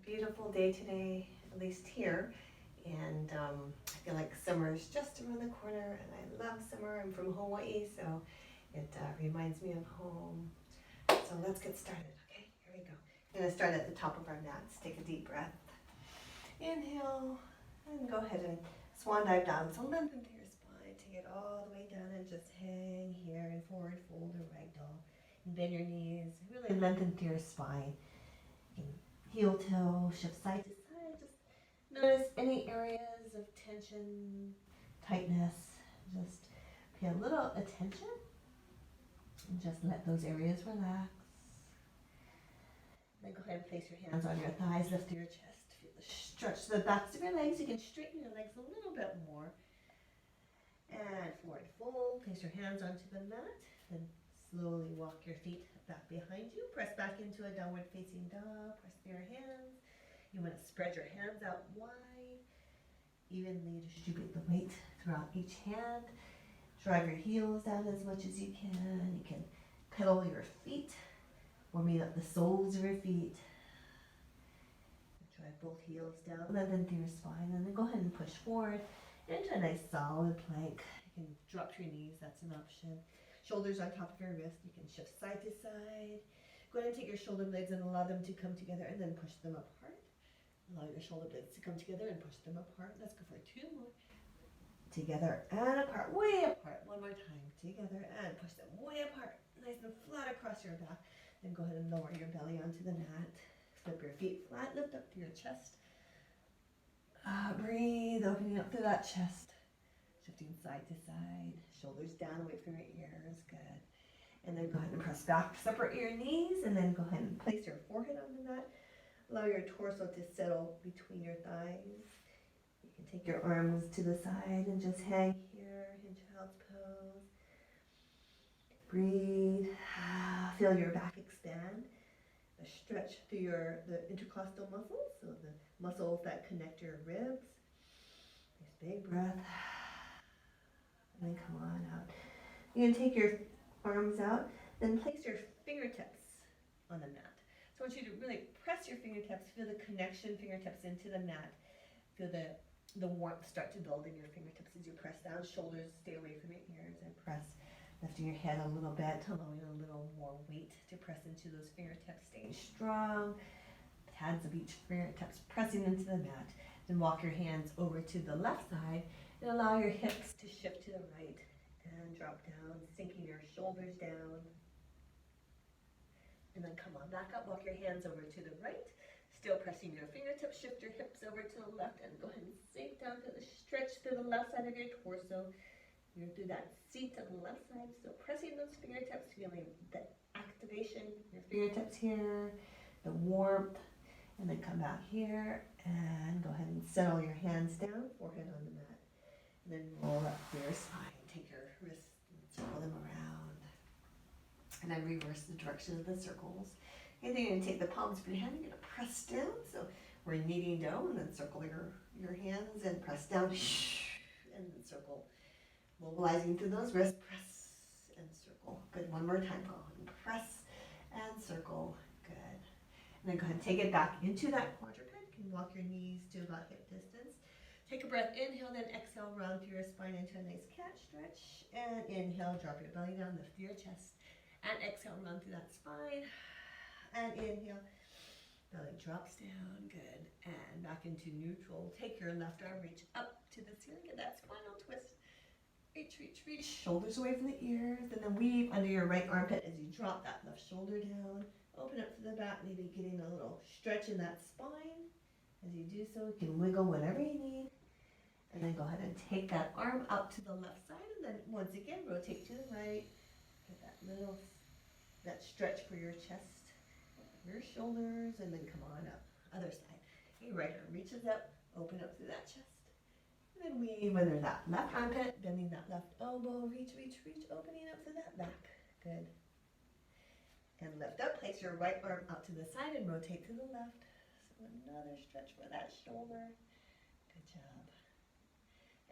Beautiful day today, at least here. And I feel like summer is just around the corner, and I love summer. I'm from Hawaii, so it reminds me of home. So let's get started, okay? Here we go. I'm going to start at the top of our mats. Take a deep breath. Inhale, and go ahead and swan dive down. So lengthen to your spine. Take it all the way down and just hang here and forward fold or ragdoll. And bend your knees. Really lengthen to your spine. Heel toe, shift side to side. Just notice any areas of tension, tightness. Just pay a little attention and just let those areas relax. Then go ahead and place your hands on your thighs, lift your chest. Feel the stretch to the backs of your legs. You can straighten your legs a little bit more. And forward fold. Place your hands onto the mat. Then slowly walk your feet back behind you. Press back into a downward facing dog. Press through your hands. You want to spread your hands out wide. Evenly distribute the weight throughout each hand. Drive your heels down as much as you can. You can pedal your feet, warming up the soles of your feet. Drive both heels down, lengthen through your spine, and then go ahead and push forward into a nice solid plank. You can drop to your knees, that's an option. Shoulders on top of your wrist. You can shift side to side. Go ahead and take your shoulder blades and allow them to come together and then push them apart. Allow your shoulder blades to come together and push them apart. Let's go for two more. Together and apart, way apart. One more time. Together and push them way apart. Nice and flat across your back. Then go ahead and lower your belly onto the mat. Flip your feet flat, lift up to your chest. Breathe, opening up through that chest. Shifting side to side, shoulders down away from your ears, good. And then go ahead and press back, separate your knees, and then go ahead and place your forehead on the mat. Allow your torso to settle between your thighs. You can take your arms to the side and just hang here in child's pose. Breathe, feel your back expand. A stretch through the intercostal muscles, so the muscles that connect your ribs. Nice big breath. And then come on out. You can take your arms out, then place your fingertips on the mat. So I want you to really press your fingertips, feel the connection fingertips into the mat. Feel the warmth start to build in your fingertips as you press down. Shoulders stay away from your ears and press. Lifting your head a little bit, allowing a little more weight to press into those fingertips. Staying strong. Pads of each fingertips pressing into the mat. Then walk your hands over to the left side. And allow your hips to shift to the right and drop down, sinking your shoulders down. And then come on back up, walk your hands over to the right, still pressing your fingertips, shift your hips over to the left, and go ahead and sink down to the stretch through the left side of your torso. You're through that seat to the left side, still pressing those fingertips, feeling the activation, your fingertips here, the warmth, and then come back here, and go ahead and settle your hands down, forehead on the mat. And then roll up through your spine. Take your wrists and circle them around. And then reverse the direction of the circles. And then you're going to take the palms of your hand, you're going to press down. So we're kneading dough, and then circle your hands and press down. And then circle. Mobilizing through those wrists, press and circle. Good, one more time. Go and press and circle. Good. And then go ahead and take it back into that quadruped. You can walk your knees to about hip distance. Take a breath, inhale, then exhale, round through your spine into a nice cat stretch. And inhale, drop your belly down, lift your chest. And exhale, round through that spine. And inhale, belly drops down, good. And back into neutral. Take your left arm, reach up to the ceiling, get that spinal twist. Reach, reach, reach, shoulders away from the ears. And then weave under your right armpit as you drop that left shoulder down. Open up to the back, maybe getting a little stretch in that spine. As you do so, you can wiggle whatever you need. And then go ahead and take that arm out to the left side, and then once again rotate to the right. Get that stretch for your chest, your shoulders, and then come on up. Other side. Your right arm reaches up, open up through that chest. And then weave under that left armpit, bending that left elbow, reach, reach, reach, opening up through that back. Good. And lift up, place your right arm out to the side and rotate to the left. So another stretch for that shoulder. Good job.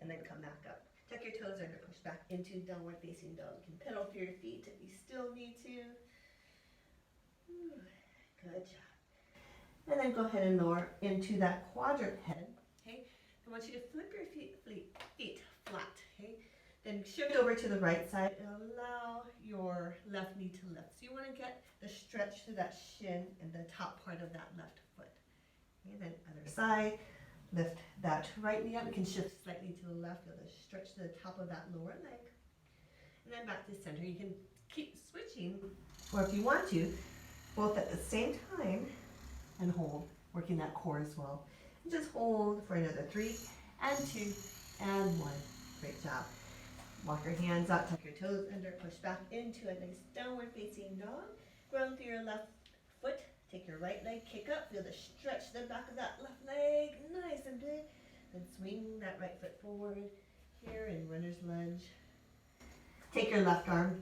And then come back up. Tuck your toes under, push back into downward facing dog. You can pedal through your feet if you still need to. Good job. And then go ahead and lower into that quadrant head. Okay, I want you to flip your feet flat. Okay, then shift over to the right side and allow your left knee to lift. So you want to get the stretch through that shin and the top part of that left foot. Okay, then other side, lift that right knee up. You can shift slightly to the left, feel the stretch to the top of that lower leg. And then back to center. You can keep switching, or if you want to, both at the same time, and hold, working that core as well. And just hold for another 3 and 2 and 1. Great job. Walk your hands out, tuck your toes under, push back into a nice downward facing dog. Ground through your left foot. Take your right leg, kick up, feel the stretch to the back of that left leg, nice and big. Then swing that right foot forward here in runner's lunge. Take your left arm,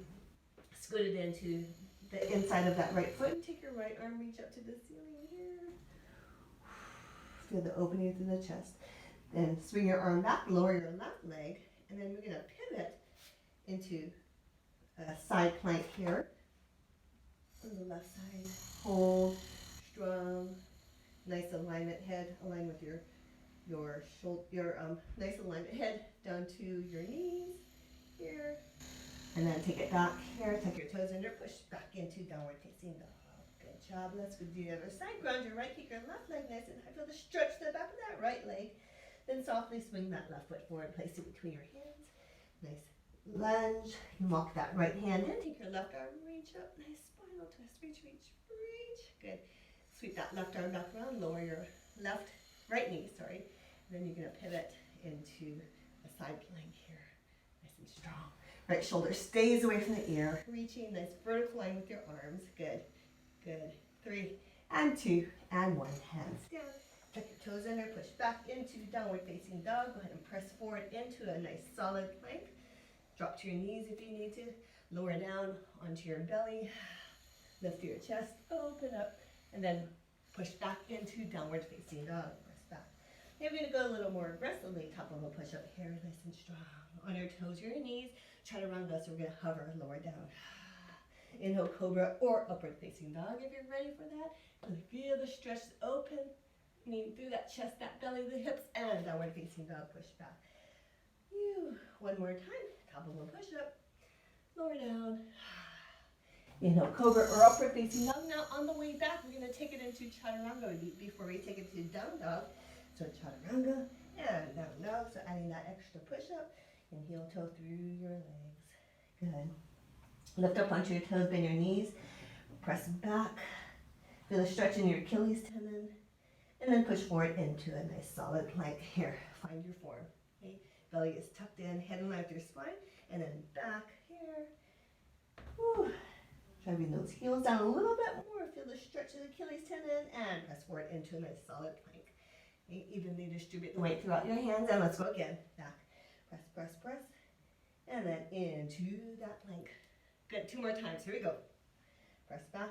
scoot it into the inside of that right foot. Take your right arm, reach up to the ceiling here. Feel the opening through the chest. Then swing your arm back, lower your left leg, and then we're going to pivot into a side plank here. On the left side, hold, strong, nice alignment, head aligned with your shoulder, nice alignment, head down to your knees here, and then take it back here, tuck your toes under, push back into downward facing dog. Good job. Let's go do the other side. Ground your right, kick your left leg nice and high. Feel the stretch to the back of that right leg. Then softly swing that left foot forward, place it between your hands. Nice lunge. You walk that right hand in, take your left arm, reach up, nice spinal twist, reach. Good. Sweep that left arm back around, lower your right knee, sorry. And then you're going to pivot into a side plank here, nice and strong. Right shoulder stays away from the ear, reaching, nice vertical line with your arms. Good. 3 and 2 and 1. Hands down. Tuck your toes under, push back into downward facing dog. Go ahead and press forward into a nice solid plank. Drop to your knees if you need to. Lower down onto your belly. Lift your chest, open up, and then push back into downward facing dog. Press back. Now we're going to go a little more aggressively. Top of a push-up here, nice and strong. On your toes, your knees. Chaturanga, so we're going to hover, lower down. Inhale, cobra or upward facing dog if you're ready for that. Really feel the stretch open. Through that chest, that belly, the hips, and downward facing dog, push back. One more time, top of a push-up, lower down. Inhale, cobra or upward facing dog. Now on the way back, we're going to take it into chaturanga before we take it to down dog. So chaturanga and down dog, so adding that extra push-up, and heel toe through your legs. Good. Lift up onto your toes, bend your knees, press back. Feel a stretch in your Achilles tendon. And then push forward into a nice solid plank here. Find your form. Okay? Belly is tucked in, head in line with your spine, and then back here. Whew. Try to bring those heels down a little bit more. Feel the stretch of the Achilles tendon, and press forward into a nice solid plank. Okay? Evenly distribute the weight throughout your hands, and let's go again. Back. Press. And then into that plank. Good. 2 more times. Here we go. Press back.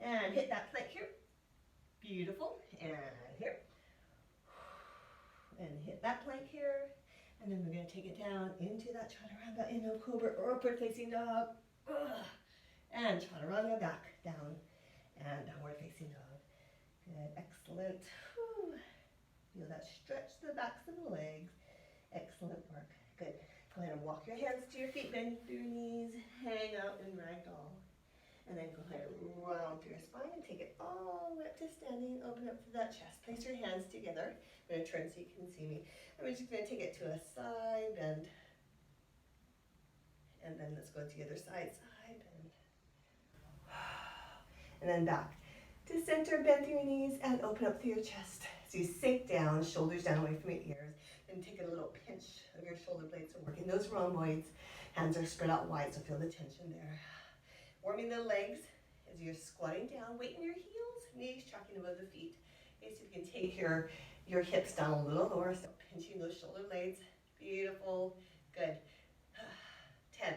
And hit that plank here. Beautiful. And here. And hit that plank here. And then we're going to take it down into that chaturanga, inhale, cobra, or upward facing dog. And chaturanga, back, down, and downward facing dog. Good. Excellent. Feel that stretch to the backs of the legs. Excellent work. Good. Go ahead and walk your hands to your feet, bend through your knees, hang out in ragdoll. And then go ahead and round through your spine and take it all the way up to standing. Open up to that chest. Place your hands together. I'm going to turn so you can see me. I'm just going to take it to a side bend. And then let's go to the other side. Side bend. And then back to center. Bend through your knees and open up through your chest. So you sink down, shoulders down away from your ears. Then take a little pinch of your shoulder blades. So working those rhomboids. Hands are spread out wide, so feel the tension there. Warming the legs as you're squatting down. Weight in your heels, knees tracking above the feet. Okay, so you can take your hips down a little lower, so pinching those shoulder blades. Beautiful. Good. 10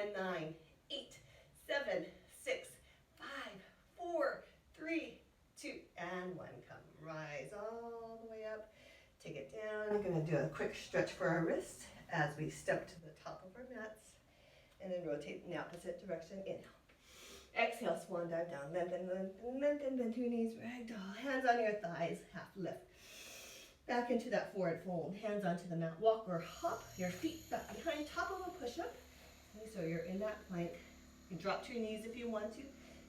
and 9, 8, 7, 6, 5, 4, 3, 2, and 1. Come rise all the way up. Take it down. I'm going to do a quick stretch for our wrists as we step to the top of our mats. And then rotate in the opposite direction. Inhale. Exhale, swan dive down. Lengthen, lengthen, lengthen. Bend your knees, ragdoll. Hands on your thighs, half lift. Back into that forward fold. Hands onto the mat. Walk or hop. Your feet back behind, top of a push-up. Okay, so you're in that plank. You can drop to your knees if you want to.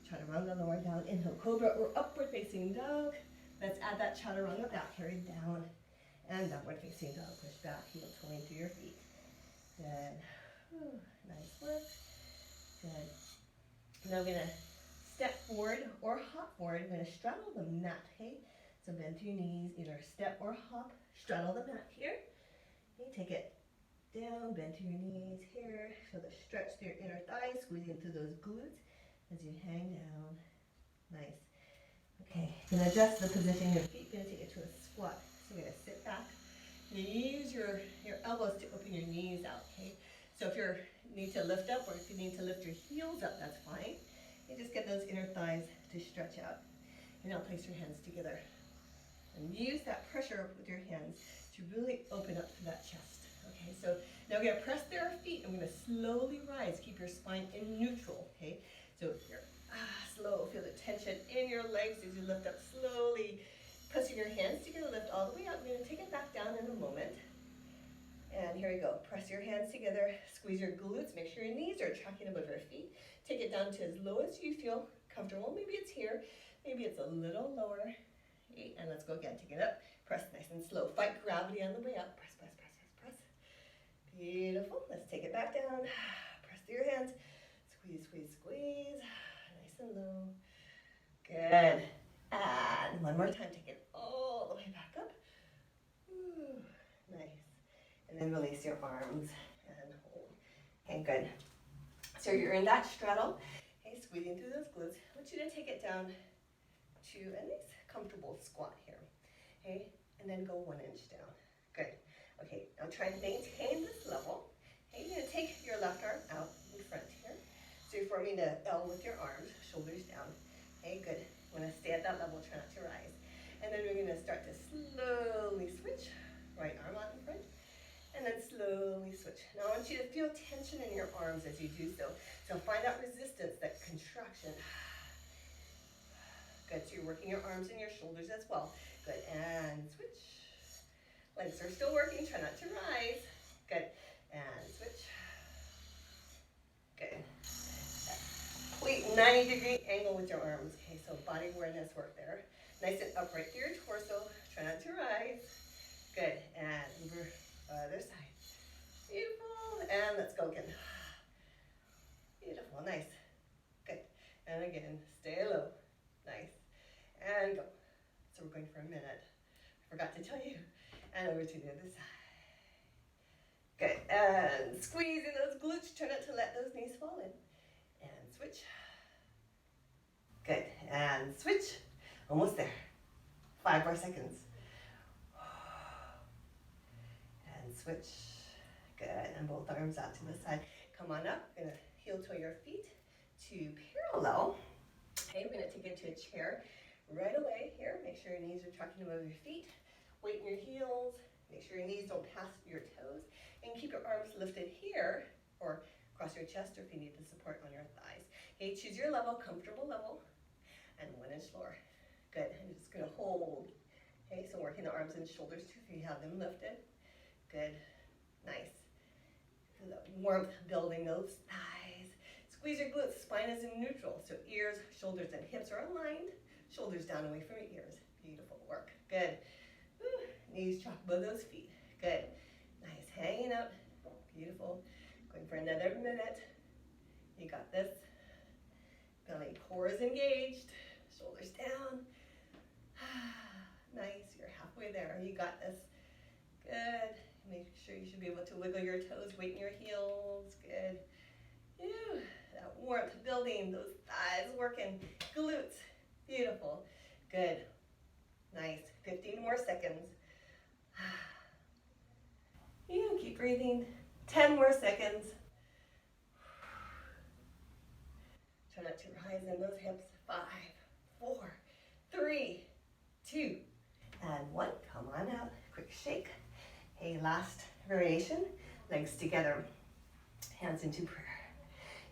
Chaturanga, lower down. Inhale, cobra or upward facing dog. Let's add that chaturanga back, carried down. And downward facing dog. Push back, heel toeing through your feet. Good. Whew, nice work. Good. Now we're going to step forward or hop forward. We're going to straddle the mat, okay? So bend to your knees, either step or hop. Straddle the mat here. Okay, take it down, bend to your knees here. Feel the stretch through your inner thighs, squeezing through those glutes as you hang down. Nice. Okay, you're going to adjust the position of your feet. You're going to take it to a squat. So you're going to sit back. You use your elbows to open your knees out, okay? So if you need to lift up or if you need to lift your heels up, that's fine. You just get those inner thighs to stretch out. And now place your hands together. And use that pressure with your hands to really open up to that chest. Okay, so now we're going to press through our feet and we're going to slowly rise. Keep your spine in neutral, okay? So you're slow. Feel the tension in your legs as you lift up slowly. Pressing your hands together, lift all the way up. We're going to take it back down in a moment. And here we go. Press your hands together. Squeeze your glutes. Make sure your knees are tracking above your feet. Take it down to as low as you feel comfortable. Maybe it's here. Maybe it's a little lower. And let's go again. Take it up. Press nice and slow. Fight gravity on the way up. Press, press, press, press, press. Beautiful. Let's take it back down. Press through your hands. Squeeze, squeeze, squeeze. Nice and low. Good. And one more time. Take it all the way back up. Ooh, nice. And then release your arms and hold. Okay, good. So you're in that straddle. Okay, squeezing through those glutes. I want you to take it down to a nice comfortable squat here. Okay, and then go 1 inch down. Good. Okay, now try and maintain this level. Okay, you're going to take your left arm out in front here. So you're forming an L with your arms, shoulders down. Okay, good. Want to stay at that level, try not to rise. And then we're going to start to slowly switch. Right arm out in front. And then slowly switch. Now I want you to feel tension in your arms as you do so. So find that resistance, that contraction. Good, so you're working your arms and your shoulders as well. Good, and switch. Legs are still working, try not to rise. Good, and switch. Good. Complete 90-degree angle with your arms. Okay, so body awareness work there. Nice and upright through your torso. Try not to rise. Good, and over other side. Beautiful, and let's go again. Beautiful, nice. Good, and again, stay low. Nice. And go. So we're going for a minute. I forgot to tell you. And over to the other side. Good. And squeeze in those glutes. Try not to let those knees fall in. And switch. Good. And switch. Almost there. 5 more seconds. And switch. Good. And both arms out to the side. Come on up. We're going to heel toe your feet to parallel. Okay, we're going to take it to a chair right away here. Make sure your knees are tracking above your feet. Weight in your heels. Make sure your knees don't pass your toes. And keep your arms lifted here or across your chest or if you need the support on your thighs. Okay, choose your level, comfortable level, and 1 inch lower. Good, I'm just going to hold. Okay, so working the arms and shoulders too if you have them lifted. Good, nice. Feel that warmth building those thighs. Squeeze your glutes, spine is in neutral, so ears, shoulders, and hips are aligned. Shoulders down away from your ears. Beautiful work. Good. Whew. Knees chalk above those feet. Good. Nice. Hanging out. Beautiful. Going for another minute. You got this. Belly pores engaged. Shoulders down. Nice. You're halfway there. You got this. Good. Make sure you should be able to wiggle your toes, weight in your heels. Good. Ew. That warmth building, those thighs working, glutes. Beautiful. Good. Nice. 15 more seconds. You keep breathing. 10 more seconds. Try not to rise in those hips. 5, 4, 3, 2, and 1. Come on out. Quick shake. Hey, last variation. Legs together. Hands into prayer.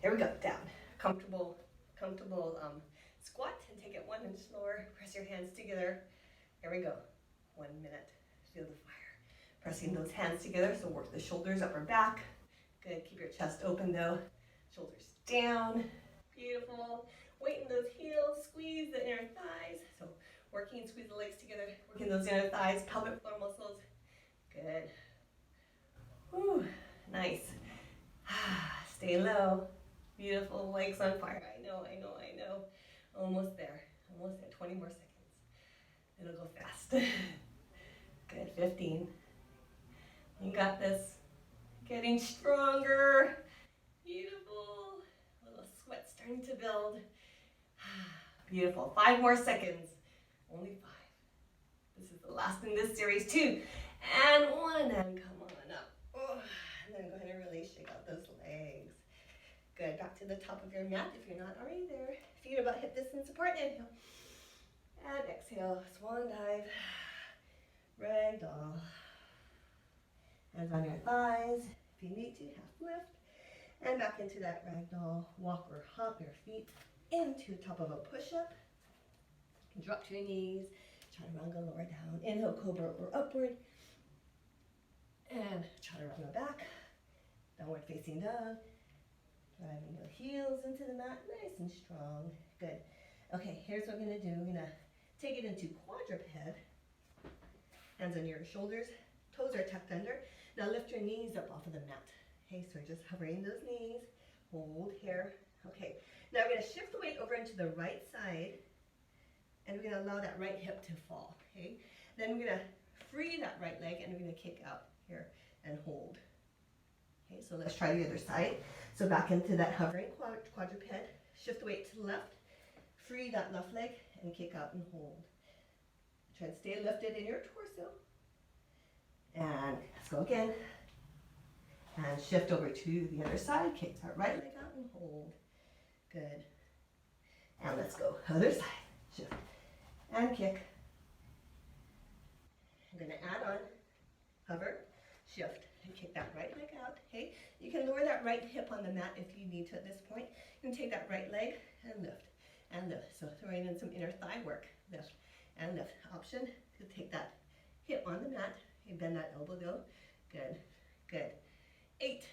Here we go. Down. Comfortable comfortable squat and take it 1 inch lower. Press your hands together. Here we go. 1 minute. Feel the fire. Pressing those hands together, so work the shoulders, upper back. Good. Keep your chest open though. Shoulders down. Beautiful. Weight in those heels. Squeeze the inner thighs. So working, squeeze the legs together. Working those inner thighs, pelvic floor muscles. Good. Whew. Nice. Stay low. Beautiful. Legs on fire. I know. Almost there. 20 more seconds. It'll go fast. Good. 15. You got this. Getting stronger. Beautiful. A little sweat starting to build. Beautiful. 5 more seconds. Only 5. This is the last in this series. 2 and 1. And come on up. Oh, and then go ahead and really shake out those legs. Good. Back to the top of your mat if you're not already there. Feet about hip distance apart. Inhale. And exhale. Swan dive. Ragdoll. Hands on your thighs. If you need to, half lift. And back into that ragdoll. Walk or hop your feet into the top of a push-up. Drop to your knees. Chaturanga, lower down. Inhale, cobra or upward. And chaturanga back. Downward facing dog. Driving your heels into the mat, nice and strong. Good. Okay, here's what we're going to do. We're going to take it into quadruped. Hands on your shoulders. Toes are tucked under. Now lift your knees up off of the mat. Okay, so we're just hovering those knees. Hold here. Okay, now we're going to shift the weight over into the right side. And we're going to allow that right hip to fall. Okay, then we're going to free that right leg and we're going to kick out here and hold. Okay, so let's try the other side. So back into that hovering quadruped. Shift the weight to the left. Free that left leg and kick out and hold. Try to stay lifted in your torso. And let's go again. And shift over to the other side. Kick that right leg out and hold. Good. And let's go. Other side. Shift. And kick. I'm going to add on. Hover. Shift. And kick that right leg out. Okay, you can lower that right hip on the mat if you need to at this point. You can take that right leg and lift and lift. So throwing in some inner thigh work. Lift and lift. Option to take that hip on the mat and bend that elbow go. Good, good. 8,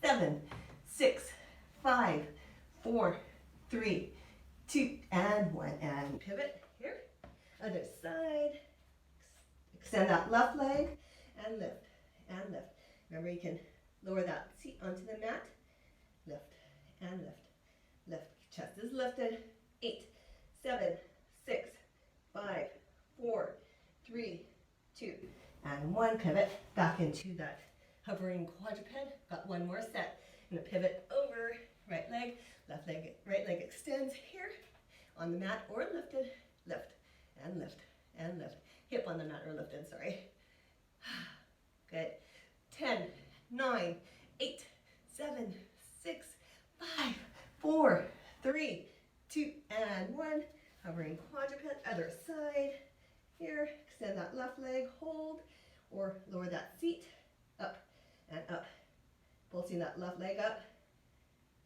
7, 6, 5, 4, 3, 2, and 1. And pivot here. Other side. Extend that left leg and lift and lift. Remember, you can lower that seat onto the mat. Lift and lift. Lift. Chest is lifted. 8, 7, 6, 5, 4, 3, 2, and 1. Pivot back into that hovering quadruped. Got 1 more set. I'm going to pivot over. Right leg, left leg, right leg extends here on the mat or lifted. Lift and lift and lift. Hip on the mat or lifted, sorry. Good. 10, 9, 8, 7, 6, 5, 4, 3, 2, and 1. Hovering quadruped, other side. Here, extend that left leg, hold, or lower that seat, up and up. Pulsing that left leg up.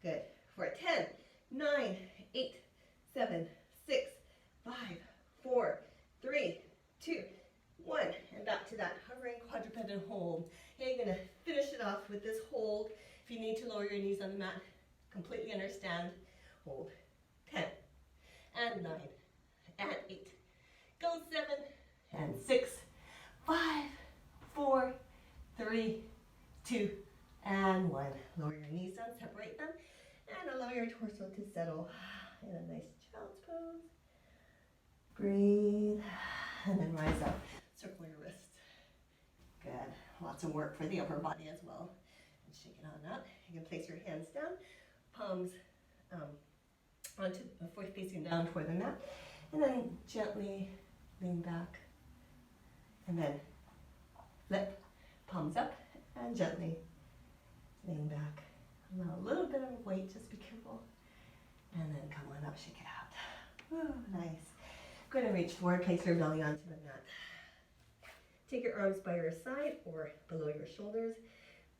Good. For 10, 9, 8, 7, 6, 5, 4, 3, 2, 1. And back to that hovering quadruped and hold. Okay, you're going to finish it off with this hold. If you need to lower your knees on the mat, completely understand. Hold. 10 and 9 and 8. Go 7 and 6, 5, 4, 3, 2, and 1. Lower your knees down, separate them, and allow your torso to settle in a nice child's pose. Breathe, and then rise up. Circle your wrists. Good. Lots of work for the upper body as well. And shake it on up. You can place your hands down, palms onto the foot facing down toward the mat, and then gently lean back, and then flip, palms up, and gently lean back. Allow a little bit of weight, just be careful, and then come on up, shake it out. Woo, nice. Go ahead and reach forward, place your belly onto the mat. Take your arms by your side or below your shoulders.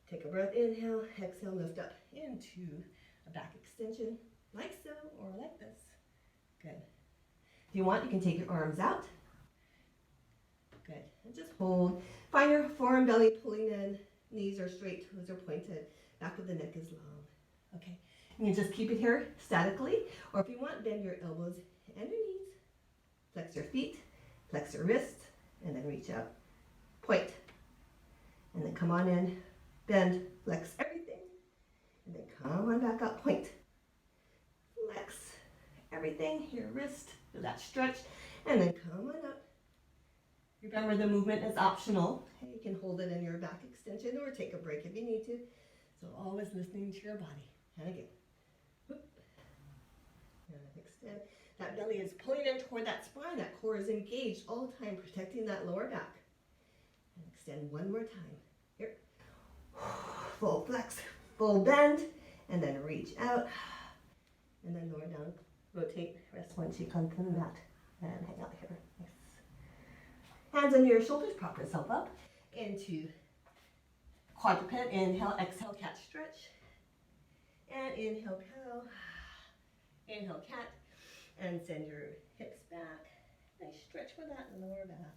Take a breath, inhale, exhale, lift up into a back extension. like so, or like this. Good. If you want, you can take your arms out. Good. And just hold. Find your forearm belly pulling in. Knees are straight, toes are pointed. Back of the neck is long. Okay. You can just keep it here statically, or if you want, bend your elbows and your knees. Flex your feet, flex your wrists, and then reach out. Point. And then come on in, bend, flex everything, and then come on back up, point. Flex everything, your wrist, do that stretch, and then come on up. Remember, the movement is optional. You can hold it in your back extension or take a break if you need to. So always listening to your body. And again. Whoop. And extend. That belly is pulling in toward that spine. That core is engaged all the time, protecting that lower back. And extend one more time. Here. Full flex, full bend, and then reach out. And then lower down. Rotate. Rest one cheek onto the mat. And hang out here. Nice. Hands under your shoulders, prop yourself up into quadruped. Inhale, exhale, cat stretch. And inhale, cow. Inhale, cat. And send your hips back. Nice stretch for that lower back.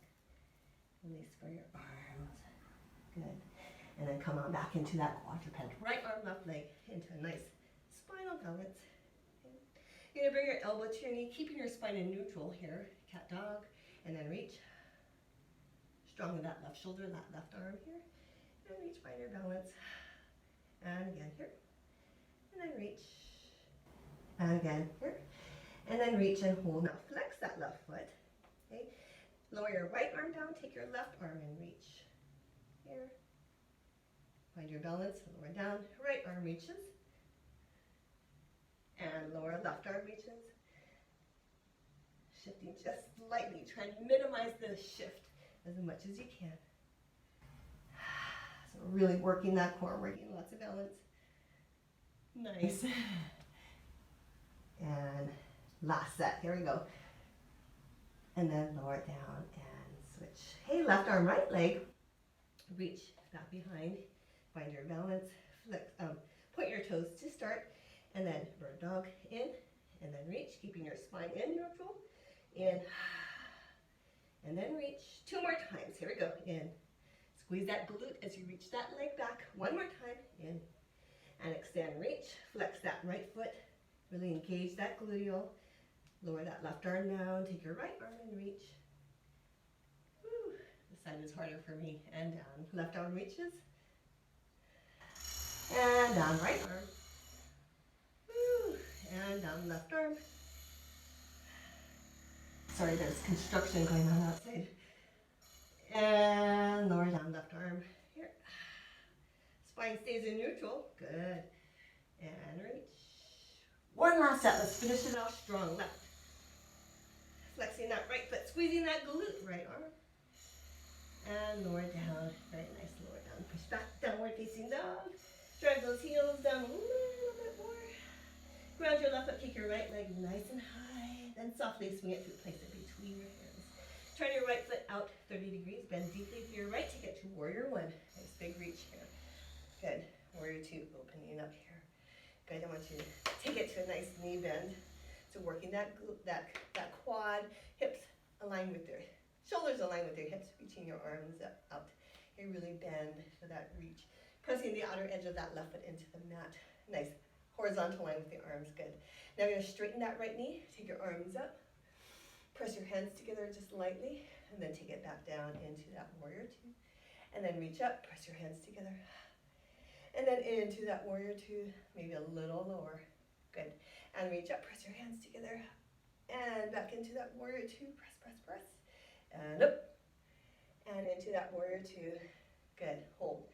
Release for your arms. Good. And then come on back into that quadruped. Right arm, left leg into a nice spinal balance. You're going to bring your elbow to your knee, keeping your spine in neutral here. Cat dog. And then reach. Strong with that left shoulder, that left arm here. And reach, find your balance. And again here. And then reach. And again here. And then reach and hold. Now flex that left foot. Okay. Lower your right arm down, take your left arm and reach. Here. Find your balance, lower down, right arm reaches. And lower left arm reaches. Shifting just slightly. Try and minimize the shift as much as you can. So really working that core, working lots of balance. Nice. And last set, here we go. And then lower it down and switch. Hey, left arm, right leg. Reach back behind. Find your balance. Flex, point your toes to start. And then bird dog in. And then reach, keeping your spine in neutral. In. And then reach. 2 more times. Here we go. In. Squeeze that glute as you reach that leg back. 1 more time. In. And extend, reach. Flex that right foot. Really engage that gluteal. Lower that left arm down. Take your right arm and reach. Woo. This side is harder for me. And down. Left arm reaches. And down, right arm. Woo. And down, left arm. Sorry, there's construction going on outside. And lower down, left arm. Here. Spine stays in neutral. Good. And reach. One last set. Let's finish it off strong. Left. Flexing that right foot. Squeezing that glute. Right arm. And lower down. Very nice. Lower down. Push back. Downward facing dog. Drive those heels down a little bit more. Ground your left foot. Kick your right leg nice and high. Then softly swing it to place it between your hands. Turn your right foot out 30 degrees. Bend deeply to your right to get to warrior 1. Nice big reach here. Good. Warrior 2. Opening up here. Good. I want you to take it to a nice knee bend. So working that quad, hips align with their shoulders, align with their hips, reaching your arms out. You really bend for that reach. Pressing the outer edge of that left foot into the mat. Nice horizontal line with the arms. Good. Now you're going to straighten that right knee. Take your arms up. Press your hands together just lightly, and then take it back down into that warrior 2. And then reach up. Press your hands together. And then into that warrior 2, maybe a little lower. Good. And reach up, press your hands together. And back into that warrior 2. Press, press, press. And up. And into that warrior 2. Good. Hold.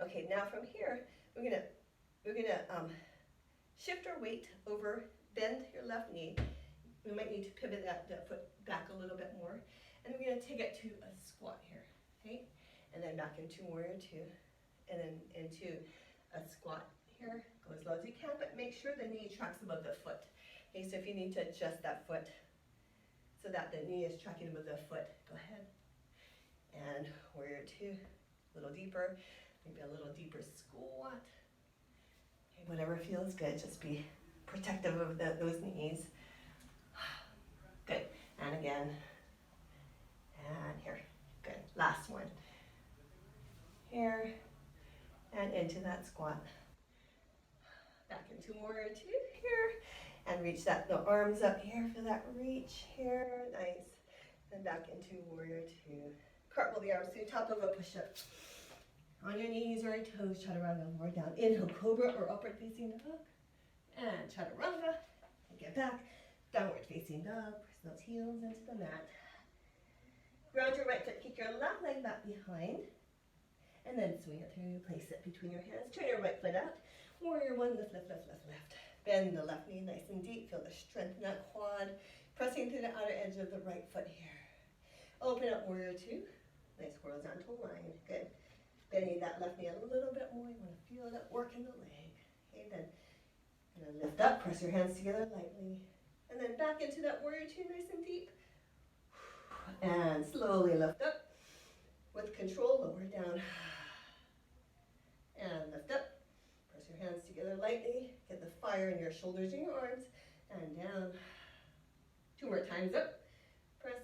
Okay, now from here, we're gonna shift our weight over, bend your left knee. We might need to pivot that foot back a little bit more. And we're gonna take it to a squat here. Okay? And then back into warrior 2. And then into a squat here. Go as low as you can, but make sure the knee tracks above the foot. Okay, so if you need to adjust that foot so that the knee is tracking above the foot, go ahead. And warrior 2, a little deeper, maybe a little deeper squat. Okay, whatever feels good, just be protective of those knees. Good. And again. And here. Good. Last one. Here. And into that squat. Back into warrior two here. And reach the arms up here for that reach here. Nice. And back into warrior two. Cartwheel the arms to the top of a push-up. On your knees or your toes, chaturanga, lower down. Inhale, cobra or upward facing dog. And chaturanga. And get back. Downward facing dog. Press those heels into the mat. Ground your right foot. Kick your left leg back behind. And then swing it through. Place it between your hands. Turn your right foot out. Warrior one. Lift, lift, lift, lift, lift. Bend the left knee nice and deep. Feel the strength in that quad. Pressing through the outer edge of the right foot here. Open up warrior two. Nice horizontal line. Good. Bending that left knee a little bit more. You want to feel that work in the leg. Okay, then lift up. Press your hands together lightly. And then back into that warrior two nice and deep. And slowly lift up. With control, lower down. And lift up. Press your hands together lightly. Get the fire in your shoulders and your arms. And down. 2 more times up. Press.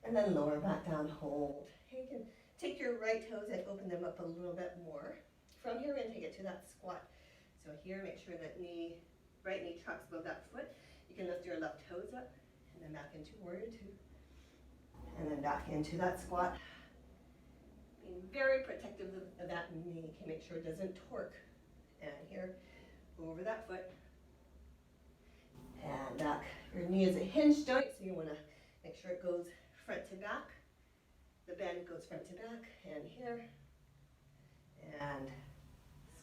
And then lower back down, hold. You can take your right toes and open them up a little bit more. From here, we're going to take it to that squat. So here, make sure that right knee tracks above that foot. You can lift your left toes up, and then back into warrior two. And then back into that squat. Being very protective of that knee. Can make sure it doesn't torque. And here, over that foot. And back. Your knee is a hinge joint, so you want to make sure it goes front to back. The bend goes front to back, and here, and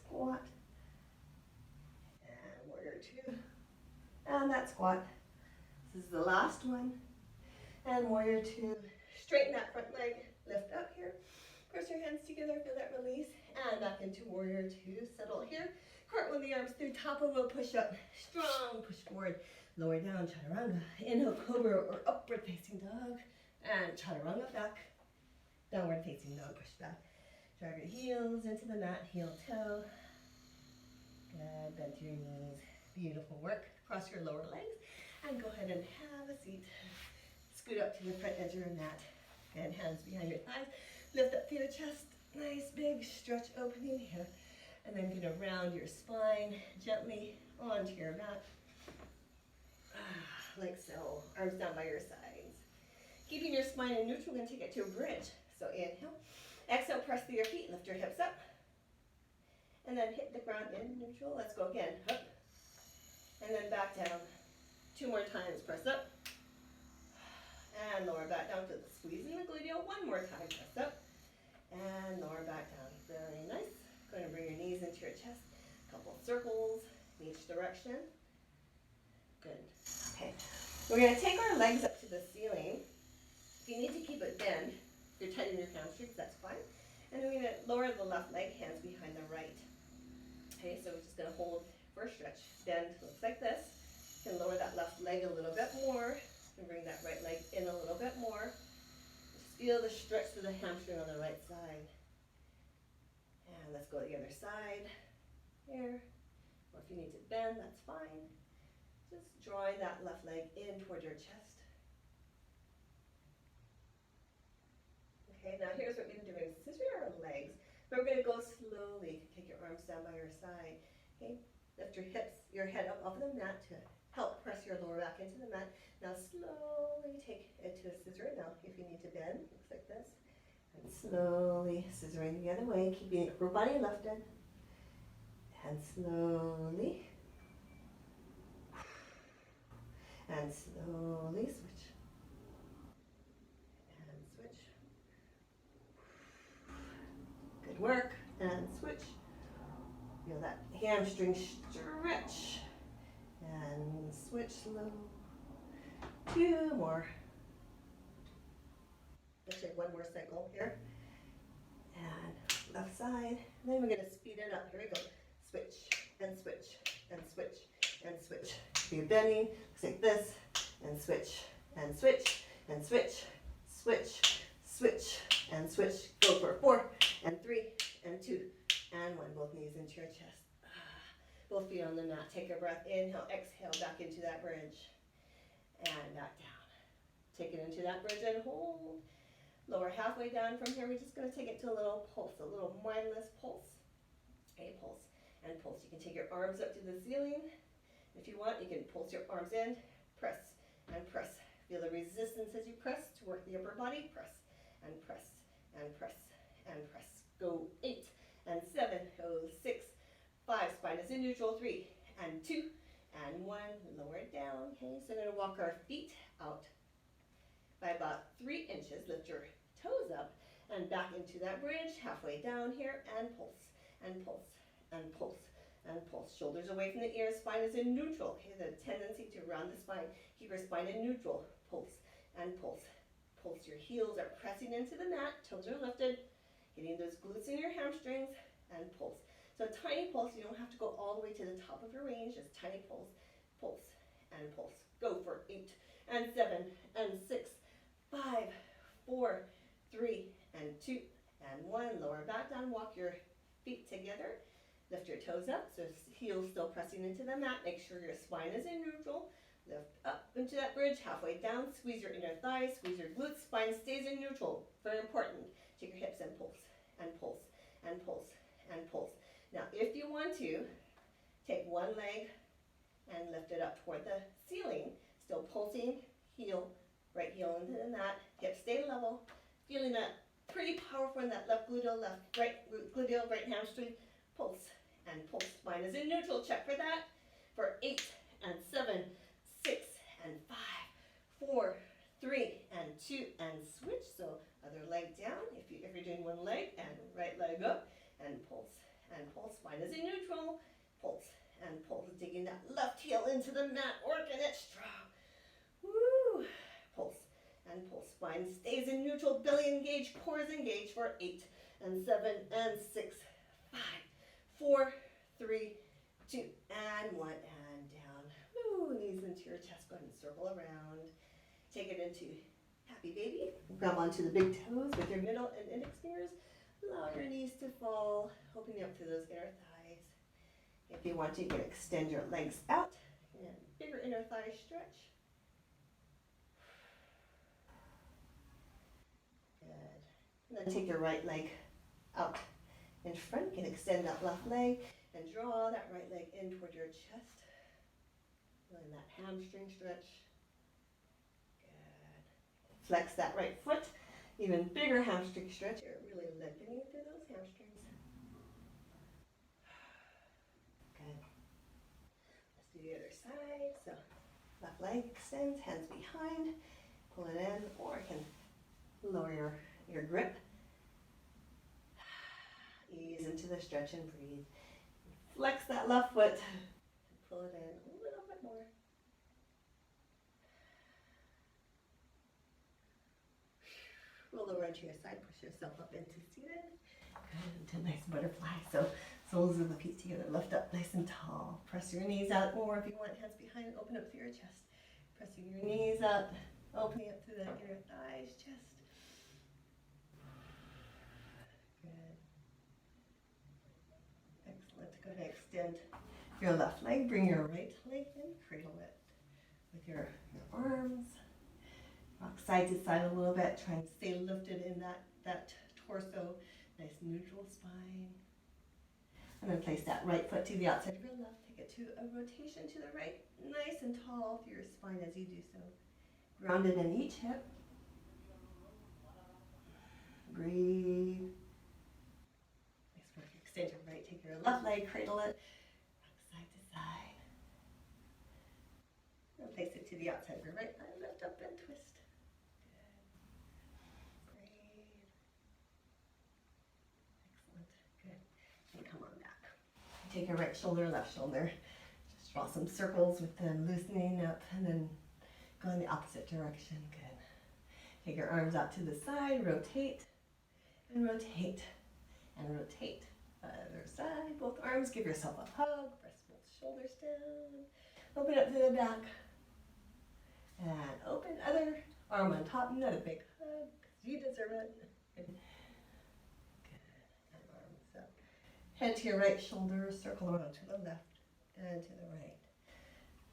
squat, and warrior two, and that squat. This is the last one, and warrior two. Straighten that front leg, lift up here, press your hands together, feel that release, and back into warrior two. Settle here, cartwheel the arms through top of a push-up, strong push forward, lower down, chaturanga, inhale, cobra or upward facing dog, and chaturanga back. Downward facing dog, push back. Drag your heels into the mat, heel toe. Good, bend to your knees. Beautiful work. Cross your lower legs and go ahead and have a seat. Scoot up to the front edge of your mat. And hands behind your thighs. Lift up through your chest. Nice big stretch opening here. And then get around your spine gently onto your mat. Like so. Arms down by your sides. Keeping your spine in neutral, we're going to take it to a bridge. So inhale, exhale, press through your feet, lift your hips up, and then hit the ground in neutral. Let's go again, up, and then back down. 2 more times, press up, and lower back down to the squeeze in the gluteal. 1 more time, press up, and lower back down. Very nice. Go ahead and bring your knees into your chest. A couple circles in each direction. Good. Okay. We're going to take our legs up to the ceiling. If you need to keep it bent, if you're tightening your hamstrings, that's fine. And then we're going to lower the left leg, hands behind the right. Okay, so we're just going to hold for a stretch. Bend looks like this. You can lower that left leg a little bit more and bring that right leg in a little bit more. Just feel the stretch to the hamstring on the right side. And let's go to the other side. Here. Or if you need to bend, that's fine. Just drawing that left leg in toward your chest. Okay, now here's what we're doing. Scissor our legs. But we're going to go slowly. Take your arms down by your side. Okay, lift your hips, your head up off of the mat to help press your lower back into the mat. Now slowly take it to a scissor. Now if you need to bend, looks like this. And slowly scissoring the other way, keeping your upper body lifted. And slowly. And slowly switch. And switch. Good work. And switch. Feel that hamstring stretch. And switch slow. 2 more. Actually, 1 more cycle here. And left side. And then we're going to speed it up. Here we go. Switch and switch and switch and switch. So you're bending, looks like this, and switch and switch and switch, switch, switch, and switch. Go for 4 and 3 and 2 and 1. Both knees into your chest. Both feet on the mat. Take a breath. Inhale, exhale, back into that bridge. And back down. Take it into that bridge and hold. Lower halfway down from here. We're just going to take it to a little pulse, a little mindless pulse. A pulse and pulse. You can take your arms up to the ceiling. If you want, you can pulse your arms in, press and press. Feel the resistance as you press to work the upper body. Press and press and press and press. Go 8 and 7. Go 6, 5. Spine is in neutral. 3 and 2 and 1. Lower it down. Okay, so we're going to walk our feet out by about 3 inches. Lift your toes up and back into that bridge. Halfway down here and pulse and pulse and pulse and pulse. Shoulders away from the ears. Spine is in neutral. Okay, the tendency to round the spine. Keep your spine in neutral. Pulse and pulse. Pulse. Your heels are pressing into the mat. Toes are lifted. Getting those glutes in your hamstrings and pulse. So tiny pulse. You don't have to go all the way to the top of your range. Just tiny pulse. Pulse and pulse. Go for 8 and 7 and 6, 5, 4, 3 and 2 and 1. Lower back down. Walk your feet together. Lift your toes up, so heels still pressing into the mat. Make sure your spine is in neutral. Lift up into that bridge, halfway down. Squeeze your inner thighs, squeeze your glutes. Spine stays in neutral. Very important. Take your hips and pulse, and pulse, and pulse, and pulse. Now, if you want to, take one leg and lift it up toward the ceiling. Still pulsing, heel, right heel into the mat. Hips stay level. Feeling that pretty powerful in that left gluteal, right gluteal, right hamstring. Pulse and pulse. Spine is in neutral. Check for that. For 8 and 7, 6 and 5, 4, 3 and 2 and switch. So other leg down if you're doing one leg, and right leg up and pulse and pulse. Spine is in neutral. Pulse and pulse. Digging that left heel into the mat. Working it strong. Woo! Pulse and pulse. Spine stays in neutral. Belly engaged. Core is engaged for 8 and 7 and 6, 5, 4, 3, 2, and 1, and down. Woo, knees into your chest. Go ahead and circle around. Take it into happy baby. Grab onto the big toes with your middle and index fingers. Allow your knees to fall, opening up through those inner thighs. If you want to, you can extend your legs out. And bigger inner thigh stretch. Good. And then take your right leg out in front. You can extend that left leg and draw that right leg in toward your chest. Feeling that hamstring stretch. Good. Flex that right foot. Even bigger hamstring stretch. You're really lengthening through those hamstrings. Good. Let's do the other side. So left leg extends, hands behind. Pull it in, or you can lower your grip. Ease into the stretch and breathe. Flex that left foot. Pull it in a little bit more. Roll over to your side. Push yourself up into seated. Good. Into nice butterfly. So soles of the feet together. Lift up nice and tall. Press your knees out, or if you want, hands behind. Open up through your chest. Pressing your knees up. Opening up through the inner thighs, chest. Go ahead and extend your left leg. Bring your right leg in. Cradle it with your arms. Rock side to side a little bit. Try and stay lifted in that torso. Nice neutral spine. And then place that right foot to the outside of your left. Take it to a rotation to the right. Nice and tall through your spine as you do so. Grounded in each hip. Breathe. Extend your right, take your left leg, cradle it, rock side to side. And place it to the outside of your right leg, lift up and twist. Good. Breathe. Excellent. Good. And come on back. Take your right shoulder, left shoulder. Just draw some circles with them loosening up, and then go in the opposite direction. Good. Take your arms out to the side, rotate, and rotate, and rotate. Other side, both arms, give yourself a hug, press both shoulders down, open up to the back, and open, other arm on top, another big hug, because you deserve it. Good. Good. And arms up. Head to your right shoulder, circle around to the left. and to the right,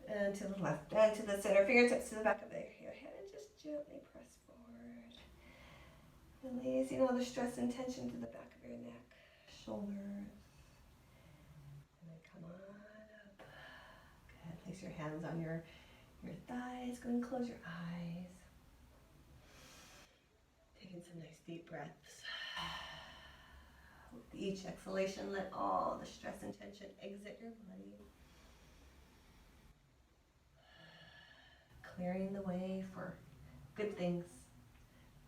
and to the left, and to the center. Fingertips to the back of your head, and just gently press forward. Releasing all the stress and tension to the back of your neck, shoulders. And then come on up. Good. Place your hands on your thighs. Go and close your eyes. Taking some nice deep breaths. With each exhalation, let all the stress and tension exit your body. Clearing the way for good things,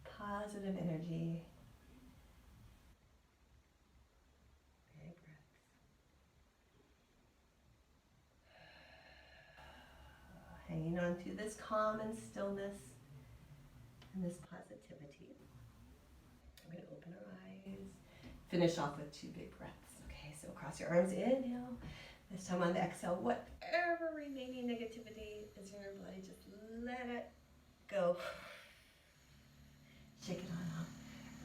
positive energy. Big breaths. Hanging on to this calm and stillness and this positivity. We're going to open our eyes. Finish off with 2 big breaths. Okay, so cross your arms, inhale. This time on the exhale, whatever remaining negativity is in your body, just let it go. Shake it on out.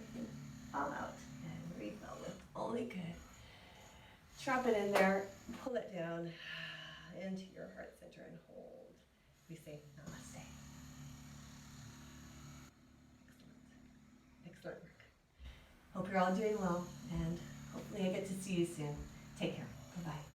Everything all out. And refill with only good. Drop it in there. Pull it down into your heart center and hold. We say namaste. Excellent. Excellent work. Hope you're all doing well, and hopefully I get to see you soon. Take care. Bye-bye.